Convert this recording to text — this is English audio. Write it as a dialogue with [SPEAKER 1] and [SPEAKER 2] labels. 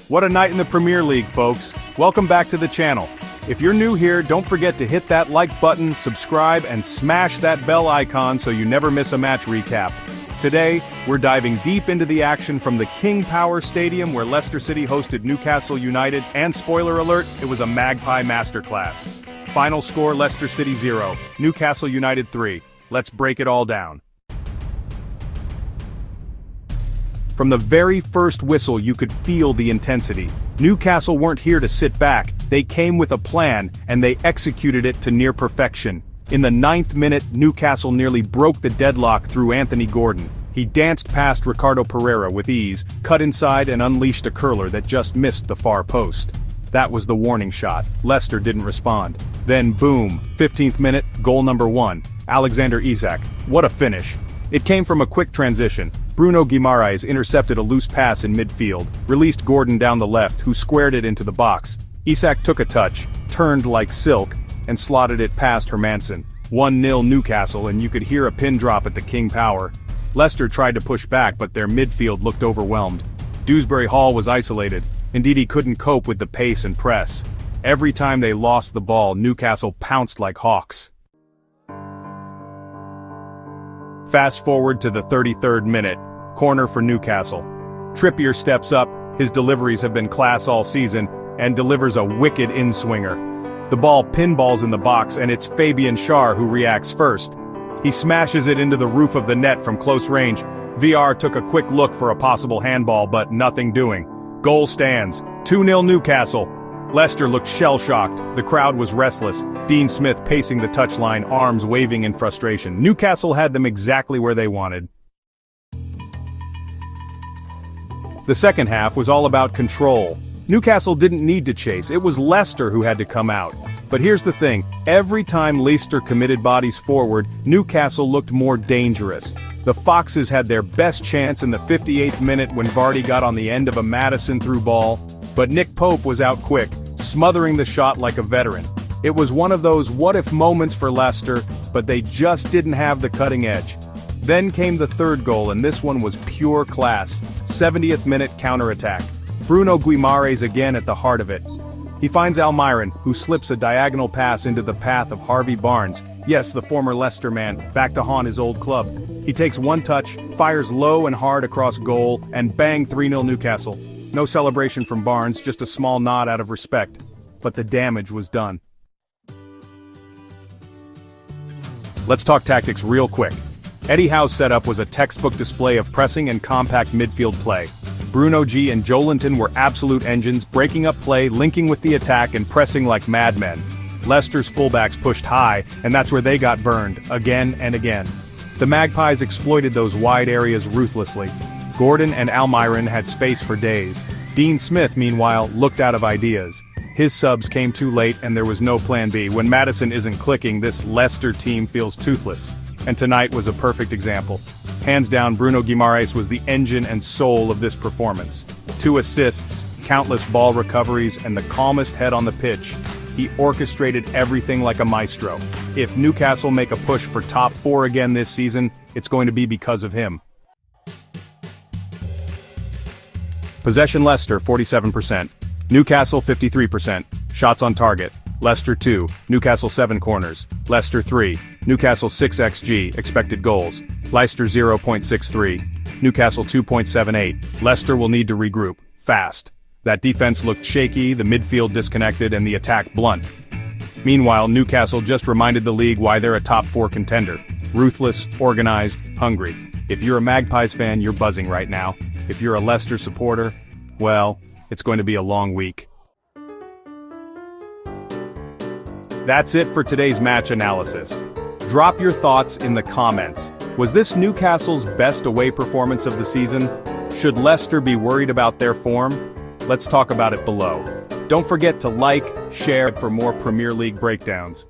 [SPEAKER 1] What a night in the Premier League, folks. Welcome back to the channel. If you're new here, don't forget to hit that like button, subscribe, and smash that bell icon so you never miss a match recap. Today, we're diving deep into the action from the King Power Stadium where Leicester City hosted Newcastle United, and spoiler alert, it was a Magpie masterclass. Final score: Leicester City 0, Newcastle United 3. Let's break it all down. From the very first whistle you could feel the intensity. Newcastle weren't here to sit back, they came with a plan, and they executed it to near perfection. In the 9th minute, Newcastle nearly broke the deadlock through Anthony Gordon. He danced past Ricardo Pereira with ease, cut inside and unleashed a curler that just missed the far post. That was the warning shot. Leicester didn't respond. Then boom, 15th minute, goal number 1. Alexander Isak. What a finish. It came from a quick transition. Bruno Guimaraes intercepted a loose pass in midfield, released Gordon down the left, who squared it into the box. Isak took a touch, turned like silk, and slotted it past Hermansen. 1-0 Newcastle, and you could hear a pin drop at the King Power. Leicester tried to push back, but their midfield looked overwhelmed. Dewsbury Hall was isolated. Indeed, he couldn't cope with the pace and press. Every time they lost the ball, Newcastle pounced like hawks. Fast forward to the 33rd minute, corner for Newcastle. Trippier steps up, his deliveries have been class all season, and delivers a wicked in-swinger. The ball pinballs in the box, and it's Fabian Schär who reacts first. He smashes it into the roof of the net from close range. VR took a quick look for a possible handball, but nothing doing. Goal stands, 2-0 Newcastle. Leicester looked shell-shocked, the crowd was restless, Dean Smith pacing the touchline, arms waving in frustration. Newcastle had them exactly where they wanted. The second half was all about control. Newcastle didn't need to chase, it was Leicester who had to come out. But here's the thing, every time Leicester committed bodies forward, Newcastle looked more dangerous. The Foxes had their best chance in the 58th minute when Vardy got on the end of a Maddison through ball, but Nick Pope was out quick, smothering the shot like a veteran. It was one of those what-if moments for Leicester, but they just didn't have the cutting edge. Then came the third goal, and this one was pure class. 70th minute counterattack. Bruno Guimaraes again at the heart of it. He finds Almiron, who slips a diagonal pass into the path of Harvey Barnes. Yes, the former Leicester man, back to haunt his old club. He takes one touch, fires low and hard across goal, and bang, 3-0 Newcastle. No celebration from Barnes, just a small nod out of respect. But the damage was done. Let's talk tactics real quick. Eddie Howe's setup was a textbook display of pressing and compact midfield play. Bruno G and Joelinton were absolute engines, breaking up play, linking with the attack, and pressing like madmen. Leicester's fullbacks pushed high, and that's where they got burned, again and again. The Magpies exploited those wide areas ruthlessly. Gordon and Almiron had space for days. Dean Smith, meanwhile, looked out of ideas. His subs came too late and there was no plan B. When Maddison isn't clicking, this Leicester team feels toothless. And tonight was a perfect example. Hands down, Bruno Guimaraes was the engine and soul of this performance. 2 assists, countless ball recoveries, and the calmest head on the pitch. He orchestrated everything like a maestro. If Newcastle make a push for top 4 again this season, it's going to be because of him. Possession: Leicester 47%, Newcastle 53%, shots on target, Leicester 2, Newcastle 7 corners, Leicester 3, Newcastle 6 XG, expected goals, Leicester 0.63, Newcastle 2.78, Leicester will need to regroup, fast. That defense looked shaky, the midfield disconnected, and the attack blunt. Meanwhile, Newcastle just reminded the league why they're a top 4 contender. Ruthless, organized, hungry. If you're a Magpies fan, you're buzzing right now. If you're a Leicester supporter, well, it's going to be a long week. That's it for today's match analysis. Drop your thoughts in the comments. Was this Newcastle's best away performance of the season? Should Leicester be worried about their form? Let's talk about it below. Don't forget to like, share for more Premier League breakdowns.